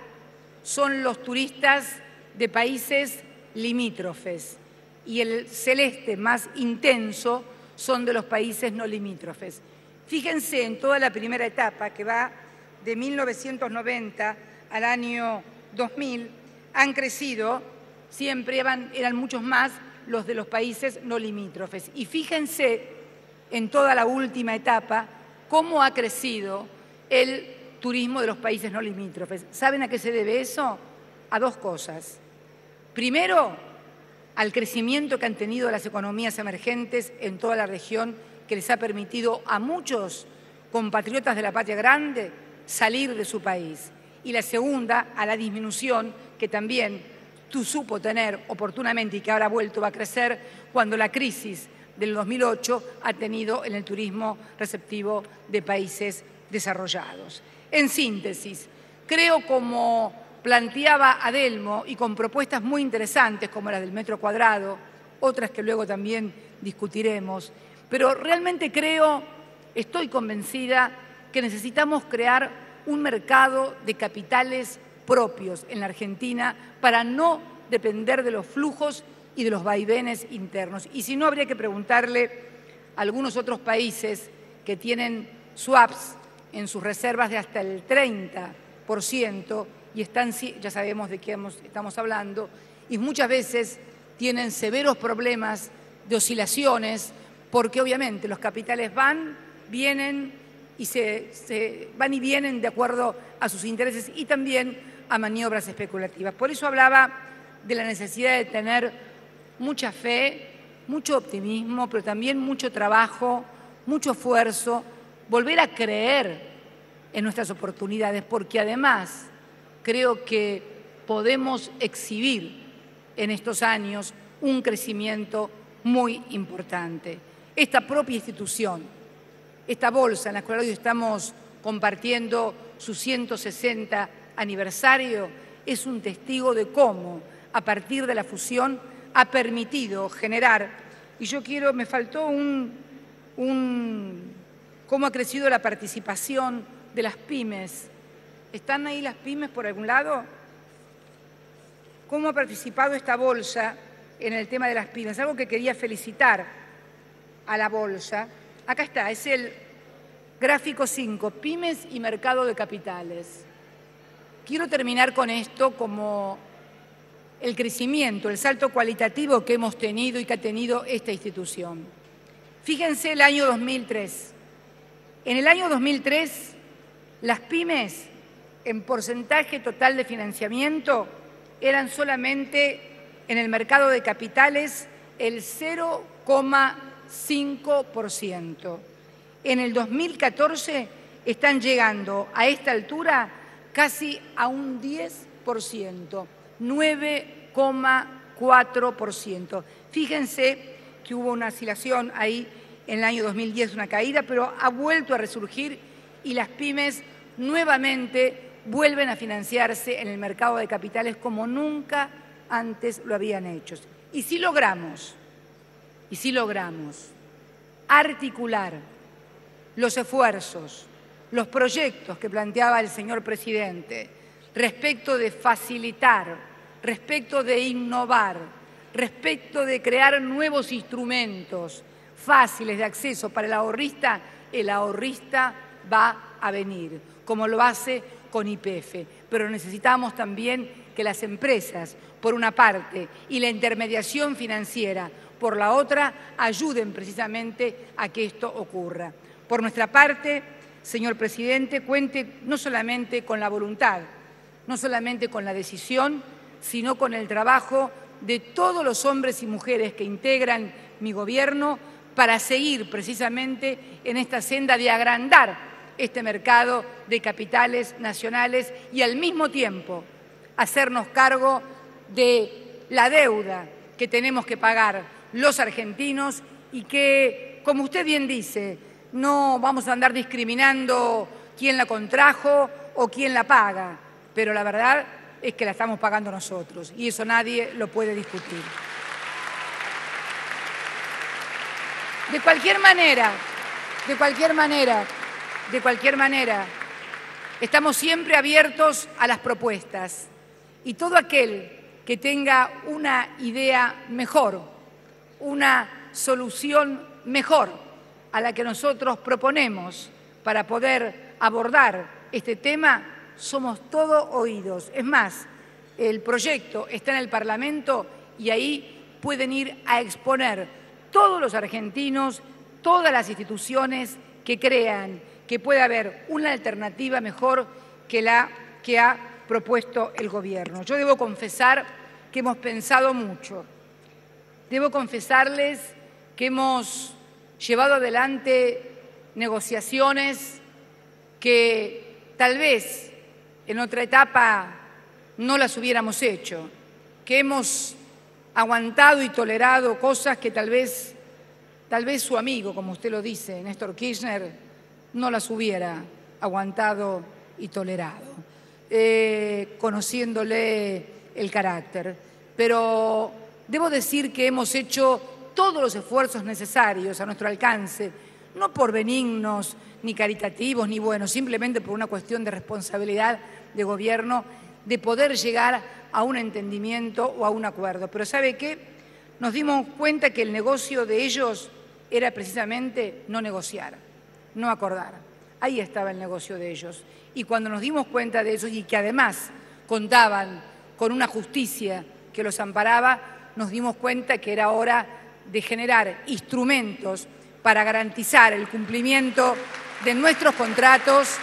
Speaker 2: son los turistas de países limítrofes y el celeste más intenso son de los países no limítrofes. Fíjense en toda la primera etapa que va de 1990 al año 2000, han crecido, siempre eran muchos más los de los países no limítrofes. Y fíjense en toda la última etapa cómo ha crecido el turismo de los países no limítrofes. ¿Saben a qué se debe eso? A 2 cosas. Primero, al crecimiento que han tenido las economías emergentes en toda la región, que les ha permitido a muchos compatriotas de la patria grande salir de su país. Y la segunda, a la disminución que también supo tener oportunamente y que ahora va a crecer cuando la crisis del 2008 ha tenido en el turismo receptivo de países desarrollados. En síntesis, creo, como planteaba Adelmo, y con propuestas muy interesantes como la del metro cuadrado, otras que luego también discutiremos, pero realmente estoy convencida que necesitamos crear un mercado de capitales propios en la Argentina para no depender de los flujos y de los vaivenes internos. Y si no, habría que preguntarle a algunos otros países que tienen swaps en sus reservas de hasta el 30% y ya sabemos de qué estamos hablando, y muchas veces tienen severos problemas de oscilaciones porque obviamente los capitales van, vienen y van y vienen de acuerdo a sus intereses y también a maniobras especulativas. Por eso hablaba de la necesidad de tener mucha fe, mucho optimismo, pero también mucho trabajo, mucho esfuerzo, volver a creer en nuestras oportunidades, porque además creo que podemos exhibir en estos años un crecimiento muy importante. Esta propia institución, esta bolsa en la cual hoy estamos compartiendo su 160 aniversario, es un testigo de cómo, a partir de la fusión, ha permitido generar, y me faltó cómo ha crecido la participación de las pymes. ¿Están ahí las pymes por algún lado? ¿Cómo ha participado esta bolsa en el tema de las pymes? Algo que quería felicitar a la bolsa. Acá está, es el gráfico 5, pymes y mercado de capitales. Quiero terminar con esto como el crecimiento, el salto cualitativo que hemos tenido y que ha tenido esta institución. Fíjense el año 2003. En el año 2003, las pymes en porcentaje total de financiamiento eran solamente en el mercado de capitales el 0,5%. En el 2014 están llegando a esta altura casi a un 10%, 9,4%. Fíjense que hubo una oscilación ahí en el año 2010, una caída, pero ha vuelto a resurgir y las pymes nuevamente vuelven a financiarse en el mercado de capitales como nunca antes lo habían hecho. Y si logramos y si logramos articular los esfuerzos, los proyectos que planteaba el señor presidente respecto de facilitar, respecto de innovar, respecto de crear nuevos instrumentos fáciles de acceso para el ahorrista va a venir, como lo hace con YPF. Pero necesitamos también que las empresas, por una parte, y la intermediación financiera, por la otra, ayuden precisamente a que esto ocurra. Por nuestra parte, señor presidente, cuente no solamente con la voluntad, no solamente con la decisión, sino con el trabajo de todos los hombres y mujeres que integran mi gobierno para seguir precisamente en esta senda de agrandar este mercado de capitales nacionales y al mismo tiempo hacernos cargo de la deuda que tenemos que pagar los argentinos y que, como usted bien dice, no vamos a andar discriminando quién la contrajo o quién la paga, pero la verdad es que la estamos pagando nosotros y eso nadie lo puede discutir. De cualquier manera, estamos siempre abiertos a las propuestas y todo aquel que tenga una idea mejor, una solución mejor a la que nosotros proponemos para poder abordar este tema, somos todo oídos. Es más, el proyecto está en el Parlamento y ahí pueden ir a exponer todos los argentinos, todas las instituciones que crean que puede haber una alternativa mejor que la que ha propuesto el Gobierno. Yo debo confesar que hemos pensado mucho. Debo confesarles que hemos llevado adelante negociaciones que tal vez en otra etapa no las hubiéramos hecho, que hemos aguantado y tolerado cosas que tal vez su amigo, como usted lo dice, Néstor Kirchner, no las hubiera aguantado y tolerado, conociéndole el carácter. Pero debo decir que hemos hecho todos los esfuerzos necesarios a nuestro alcance, no por benignos, ni caritativos, ni buenos, simplemente por una cuestión de responsabilidad de gobierno, de poder llegar a un entendimiento o a un acuerdo. Pero ¿sabe qué? Nos dimos cuenta que el negocio de ellos era precisamente no negociar, no acordar. Ahí estaba el negocio de ellos. Y cuando nos dimos cuenta de eso y que además contaban con una justicia que los amparaba, nos dimos cuenta que era hora de generar instrumentos para garantizar el cumplimiento de nuestros contratos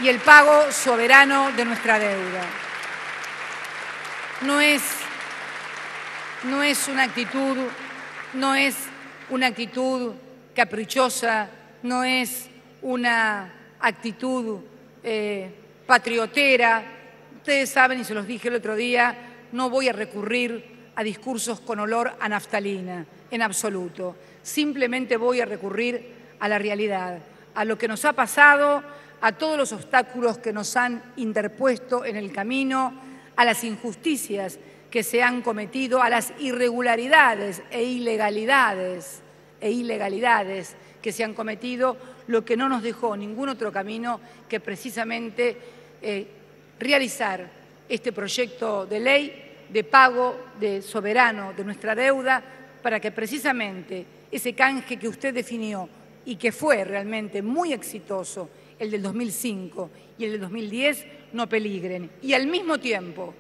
Speaker 2: y el pago soberano de nuestra deuda. No es una actitud caprichosa, no es una actitud patriotera. Ustedes saben, y se los dije el otro día, no voy a recurrir a discursos con olor a naftalina, en absoluto. Simplemente voy a recurrir a la realidad, a lo que nos ha pasado, a todos los obstáculos que nos han interpuesto en el camino, a las injusticias que se han cometido, a las irregularidades e ilegalidades que se han cometido, lo que no nos dejó ningún otro camino que precisamente realizar este proyecto de ley de pago soberano de nuestra deuda para que precisamente ese canje que usted definió y que fue realmente muy exitoso, el del 2005 y el del 2010, no peligren. Y al mismo tiempo,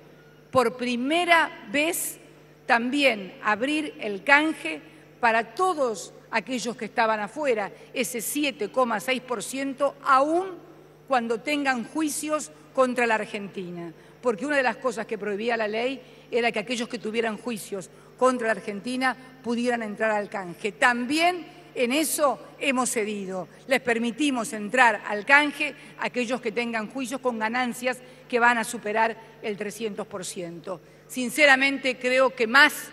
Speaker 2: por primera vez, también abrir el canje para todos aquellos que estaban afuera, ese 7,6%, aún cuando tengan juicios contra la Argentina. Porque una de las cosas que prohibía la ley era que aquellos que tuvieran juicios contra la Argentina pudieran entrar al canje. También en eso hemos cedido. Les permitimos entrar al canje a aquellos que tengan juicios con ganancias que van a superar el 300%. Sinceramente creo que más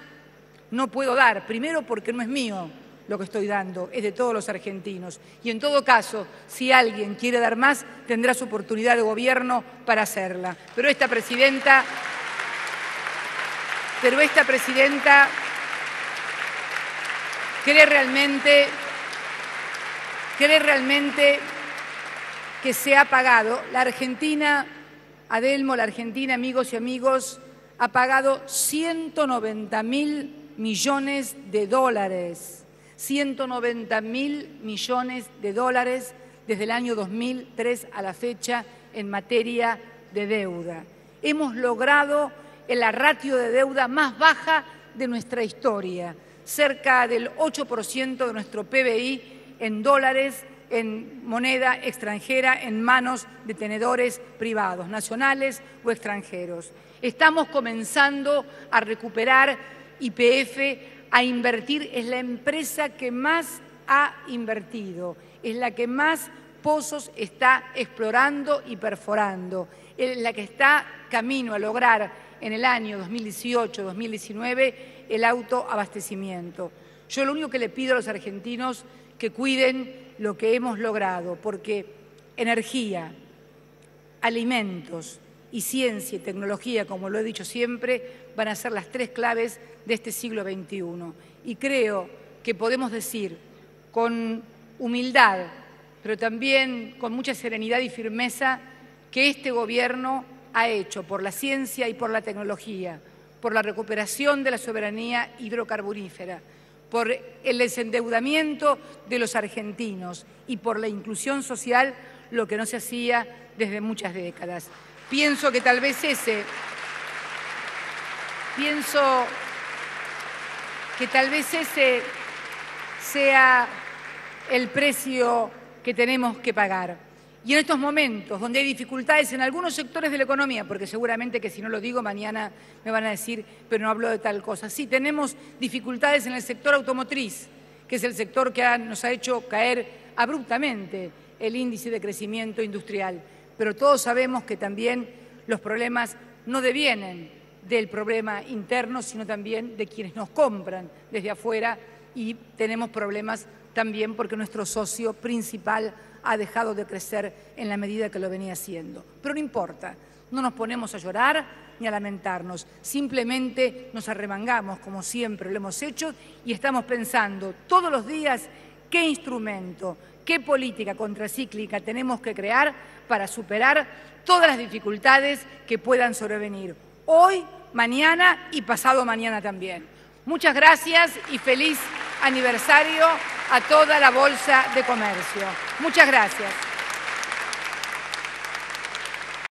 Speaker 2: no puedo dar, primero porque no es mío lo que estoy dando, es de todos los argentinos. Y en todo caso, si alguien quiere dar más, tendrá su oportunidad de gobierno para hacerla. Pero esta presidenta ¿Cree realmente que se ha pagado? La Argentina, Adelmo, la Argentina, amigos y amigos, ha pagado 190.000 millones de dólares. 190.000 millones de dólares desde el año 2003 a la fecha en materia de deuda. Hemos logrado la ratio de deuda más baja de nuestra historia, cerca del 8% de nuestro PBI en dólares, en moneda extranjera, en manos de tenedores privados, nacionales o extranjeros. Estamos comenzando a recuperar YPF, a invertir. Es la empresa que más ha invertido, es la que más pozos está explorando y perforando, es la que está camino a lograr en el año 2018-2019 el autoabastecimiento. Yo lo único que le pido a los argentinos que cuiden lo que hemos logrado, porque energía, alimentos y ciencia y tecnología, como lo he dicho siempre, van a ser las tres claves de este siglo XXI. Y creo que podemos decir con humildad, pero también con mucha serenidad y firmeza, que este gobierno ha hecho por la ciencia y por la tecnología, por la recuperación de la soberanía hidrocarburífera, por el desendeudamiento de los argentinos y por la inclusión social, lo que no se hacía desde muchas décadas. Pienso que tal vez ese sea el precio que tenemos que pagar. Y en estos momentos, donde hay dificultades en algunos sectores de la economía, porque seguramente que si no lo digo mañana me van a decir, pero no hablo de tal cosa. Sí, tenemos dificultades en el sector automotriz, que es el sector que nos ha hecho caer abruptamente el índice de crecimiento industrial. Pero todos sabemos que también los problemas no devienen del problema interno, sino también de quienes nos compran desde afuera, y tenemos problemas también porque nuestro socio principal ha dejado de crecer en la medida que lo venía haciendo. Pero no importa, no nos ponemos a llorar ni a lamentarnos, simplemente nos arremangamos como siempre lo hemos hecho y estamos pensando todos los días qué instrumento, qué política contracíclica tenemos que crear para superar todas las dificultades que puedan sobrevenir hoy, mañana y pasado mañana también. Muchas gracias y feliz aniversario a toda la Bolsa de Comercio. Muchas gracias.